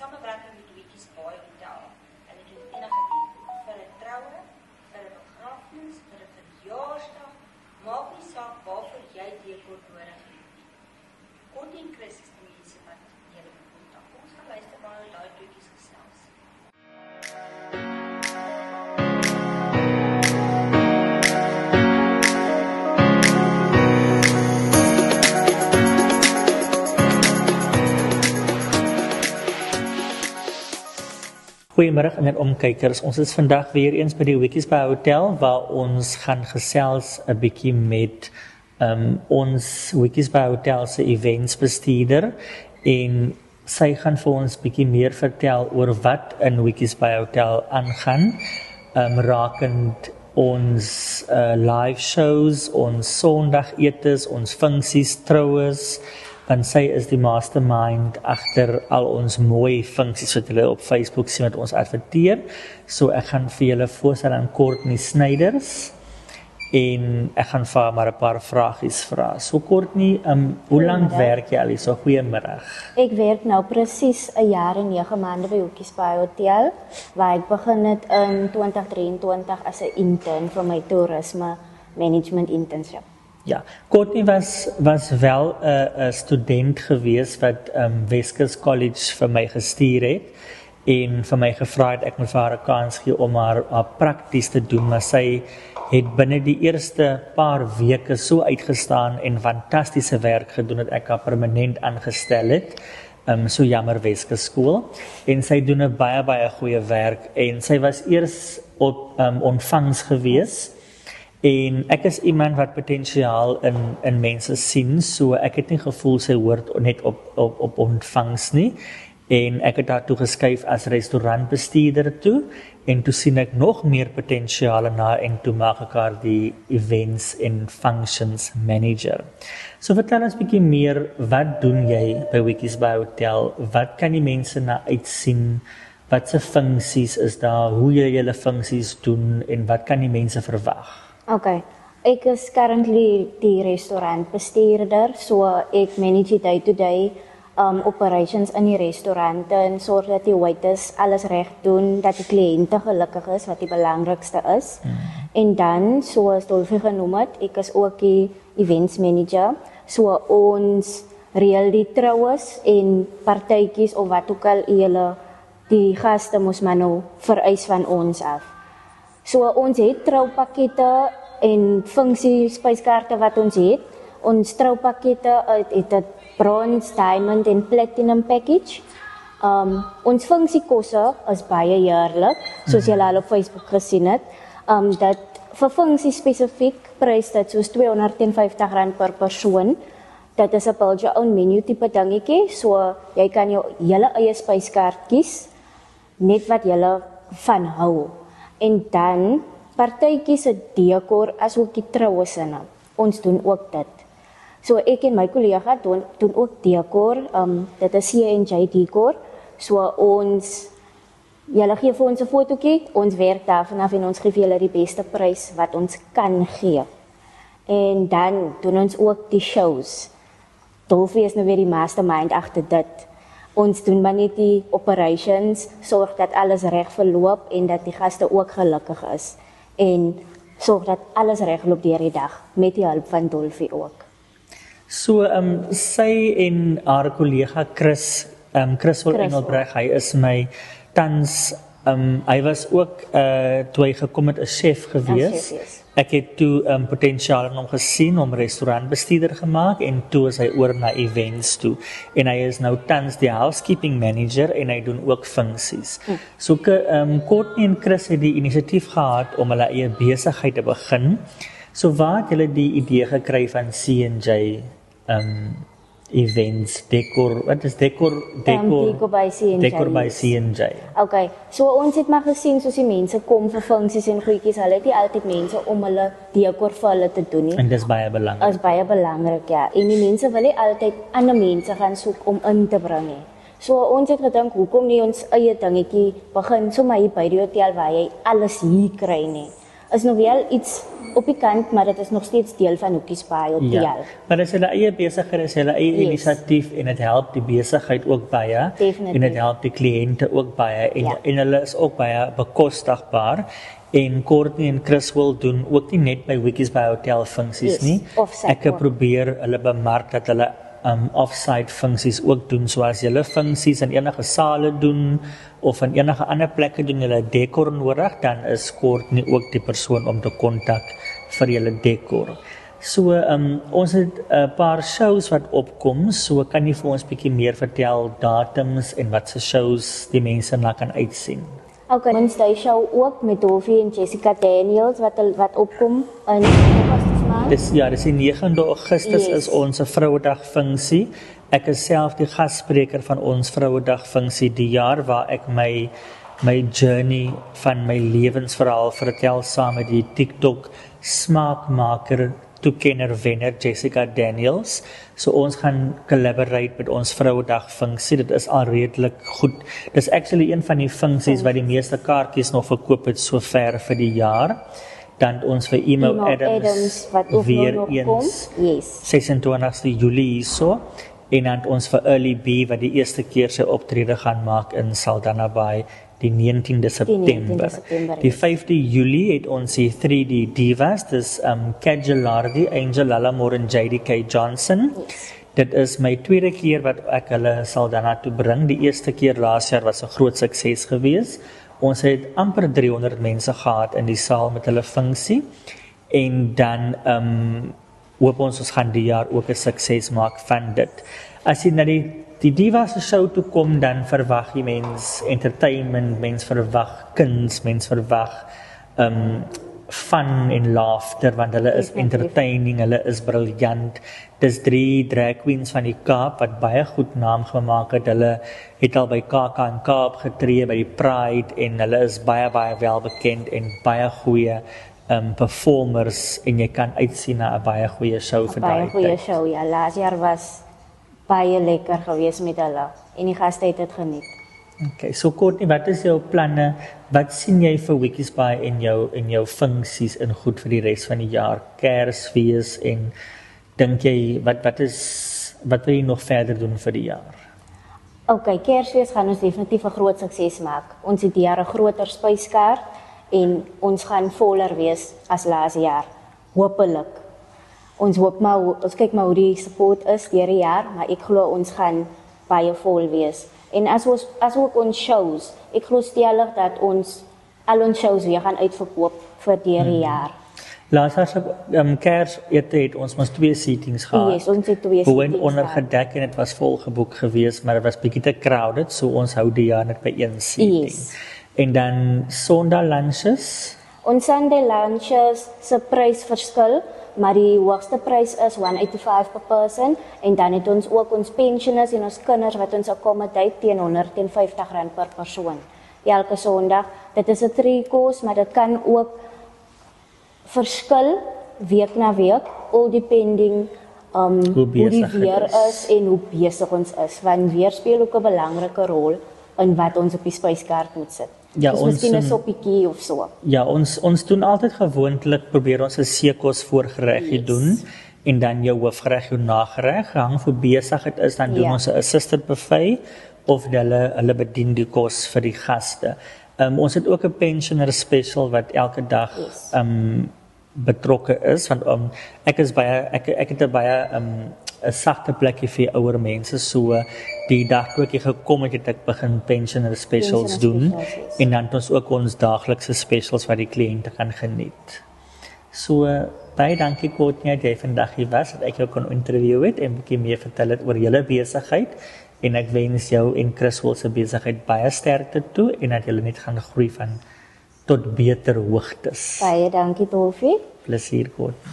samewerking met Wikkies Bay Hotel. Hulle doen enige ding vir 'n troue, vir 'n begrafnis, vir 'n verjaarsdag, maak nie saak waarvoor jy dekor nodig het nie. Connie en Chris is die mense wat julle moet kontak. Ons gaan luister waar hulle daai toetjies gesels. Goeiemiddag aan omkykers. Ons is vandag weer eens by die Wikkies Bay Hotel waar ons gaan gesels 'n bietjie met ons Wikkies Bay Hotel se eventsbestuurder en sy gaan vir ons bietjie meer vertel oor wat in Wikkies Bay Hotel aangaan, rakend ons live shows, ons Sondagetes, ons funksies, troues, want sy is die mastermind agter al ons mooi funksies wat julle op Facebook sien wat ons adverteer. So ek gaan vir julle voorstel aan Courtney Snyders en ek gaan vir haar maar 'n paar vragies vra. So Courtney, hoe lank werk jy al hier? So goeiemiddag. Ek werk nou presies 1 jaar en 9 maande by Wikkies Bay Hotel, waar ek begin het in 2023 as 'n intern vir my toerisme management internship. Ja, Courtney was wel 'n student gewees wat Weskus College vir my gestuur het en vir my gevra het ek moet vir haar 'n kans gee om haar prakties te doen, maar sy het binne die eerste paar weke so uitgestaan en fantastiese werk gedoen dat ek haar permanent aangestel het. So jammer Weskus skool, en sy doen 'n baie goeie werk en sy was eers op ontvangs gewees. En ek is iemand wat potensiaal in mense sien, so ek het nie gevoel sy hoort net op ontvangs nie. En ek het haar toe geskuif as restaurantbestuurder toe, en toe sien ek nog meer potensiaal in haar en toe maak ek haar die events en functions manager. So vertel ons 'n bietjie meer, wat doen jy by Wikkies Bay Hotel? Wat kan die mense na uitsien? Wat se funksies is daar? Hoe jy julle funksies doen en wat kan die mense verwag? Okay, ek is currently die restaurantbestuurder, so ek manage day-to-day operations in die restaurante en sorg dat die waiters alles reg doen, dat die kliënte gelukkig is, wat die belangrikste is. En dan, soos Dolfie genoem het, ek is ook die events manager, so ons reël die troues en partytjies of wat ook al julle die gaste moes maar nou vereis van ons af. So ons het troupakkette en funksiespyskaarte wat ons het. Ons troupakkette het 'n bronze, diamond en platinum package. Ons funksiekosse is baie eerlik, soos julle al op Facebook gesien het. Dat vir funksie spesifiek prys dit soos R250 per persoon. Dit is 'n build your own menu tipe dingetjie, so jy kan jou hele eie spyskaart kies, net wat jy van hou. En dan partytjies se dekor as ook die trouesinne. Ons doen ook dit. So ek en my kollega doen ook dekor. Dit is C&J Decor. So julle gee vir ons 'n fotootjie, ons werk daarvan af en ons gee vir julle die beste prys wat ons kan gee. En dan doen ons ook die shows. Dolfie is nou weer die mastermind agter dit. Ons doen maar net die operations, sorg dat alles reg verloop en dat die gaste ook gelukkig is. En sorg dat alles reg loop deur die dag, met die hulp van Dolfie ook. So, sy en haar kollega Chris Engelbreg, hy is my tans, hy was ook, toe hy gekom het, 'n chef gewees. Ek het toe potensiaal in hom gesien om restaurantbestuurder gemaak en toe is hy oor na events toe. En hy is nou tans die housekeeping manager en hy doen ook funksies. So Courtney en Chris het die inisiatief gehad om hulle eie besigheid te begin. So waar het julle die idee gekry van C&J events, decor, wat is decor by C&J. Okay, so ons het maar gesien soos die mense kom vir funksies en goedjies, hulle het nie altyd mense om hulle decor vir hulle te doen nie. En dis baie belangrik. Is baie belangrik, ja. En die mense wil nie altyd ander mense gaan soek om in te bring nie. So ons het gedink, hoekom nie ons eie dingetjie begin sommer hier by die hotel waar jy alles hier kry nie. is nog wel iets op die kant, maar dit is nog steeds deel van Hoekies Baie op die Ja, jaar. maar dit is hulle eie besigheid, is hulle eie Yes. inisiatief en dit help die besigheid ook baie Definitief. en dit help die kliënte ook baie Ja. en hulle is ook baie bekostigbaar en Courtney en Chris wil doen ook nie net by Hoekies Baie Hotel funksies Yes, nie. offsite Ek ook. probeer hulle bemark dat hulle offsite funksies ook doen, soos julle funksies in enige sale doen of in enige ander plekke doen julle dekor nodig, dan is Courtney ook die persoon om te kontak vir julle dekor. So ons het 'n paar shows wat opkom, so kan jy vir ons bietjie meer vertel datums en wat se shows die mense na kan uitsien. Okay, Wednesday show ook met Dolphy en Jessica Daniels wat opkom in Augustus maand. Dis die 9de Augustus Yes. is ons Vrouedag funksie. Ek is self die gasspreker van ons Vrouedag funksie die jaar waar ek my journey van my lewensverhaal vertel saam met die TikTok smaakmaker toekenner wenner Jessica Daniels. So ons gaan collaborate met ons Vrouedag funksie. Dit is al redelik goed. Dis actually een van die funksies wat die meeste kaartjies nog verkoop het sover vir die jaar. Dan ons vir Emo Adams wat ook weer nog kom. eens Yes. 26 Julie hierso. En dan ons vir Early B wat die eerste keer sy optrede gaan maak in Saldanha Bay die 19de September. September, Die yes. 5de Julie het ons die 3D Divas, dis Kat Gelardi, Angel Lalamore en JDK Johnson. Yes. Dit is my tweede keer wat ek hulle Saldanha toe bring. Die eerste keer laas jaar was 'n groot sukses geweest. Ons het amper 300 mense gehad in die saal met hulle funksie. En dan hoop ons gaan die jaar ook 'n sukses maak van dit. As jy na die Divas se show toe kom, dan verwag jy mens entertainment, mens verwag kuns, mens verwag fun en laughter, want hulle is entertaining, hulle is briljant. Dis 3 drag queens van die Kaap wat baie goed naam gemaak het. Hulle het al by KAK in Kaap getree by die Pride en hulle is baie wel bekend en baie goeie performers en jy kan uitsien na 'n baie goeie show vir daai Baie goeie tyd. show, ja. Laas jaar was baie lekker geweest met hulle en die gaste het dit geniet. Okay, so Courtney, wat is jou planne? Wat sien jy vir Hoekies Baie in jou funksies en goed vir die res van die jaar? Kersfees en dink jy wat wil jy nog verder doen vir die jaar? Okay, Kersfees gaan ons definitief 'n groot sukses maak. Ons het hier 'n groter spyskaart en ons gaan voller wees as laas jaar. Hoopelik. Ons hoop maar, ons kyk maar hoe die support is deur die jaar, maar ek glo ons gaan baie vol wees. En as ook ons shows, ek glo stellig dat ons al ons shows weer gaan uitverkoop vir deur die jaar. Laas jaar se Kersete het ons mos 2 seatings gehad. Yes, ons het 2 Bo en seatings onder gehad. gedek en dit was vol geboek geweest, maar dit was bietjie te crowded, so ons hou die jaar net by 1 seating. Yes. En dan Sondag lunches. Ons Sunday lunches se prys verskil, maar die hoogste prys is $185 per person en dan het ons ook ons pensioners en ons kinders wat ons accommodate teen R150 per persoon. Elke Sondag, dit is 'n 3-course, maar dit kan ook verskil week na week, all depending hoe die besig het weer is. is en hoe besig ons is, want weer speel ook 'n belangrike rol in wat ons op die spyskaart moet sit. Ja, dus ons miskien 'n doen- soppietjie of so. Ja, ons doen altyd gewoonlik probeer ons 'n seekos voorgereggie Yes. doen en dan jou hoofgereg, jou nagereg, hang vir besigheid is dan doen Ja. ons 'n assisted buffet of hulle bedien die kos vir die gaste. Ons het ook 'n pensioner special wat elke dag Yes. betrokke is want ek het 'n baie 'n sagte plekkie vir ouer mense, so die dag toe ek hier gekom het ek begin pensioner specials Pensioner doen specials, yes. en dan het ons ook ons daaglikse specials wat die kliënte kan geniet. So baie dankie Courtney dat jy vandag hier was, dat ek jou kon interview het en 'n bietjie meer vertel het oor julle besigheid en ek wens jou en Chris se besigheid baie sterkte toe en dat julle net gaan groei van tot beter hoogtes. Baie dankie Dolfie. Plesier Courtney.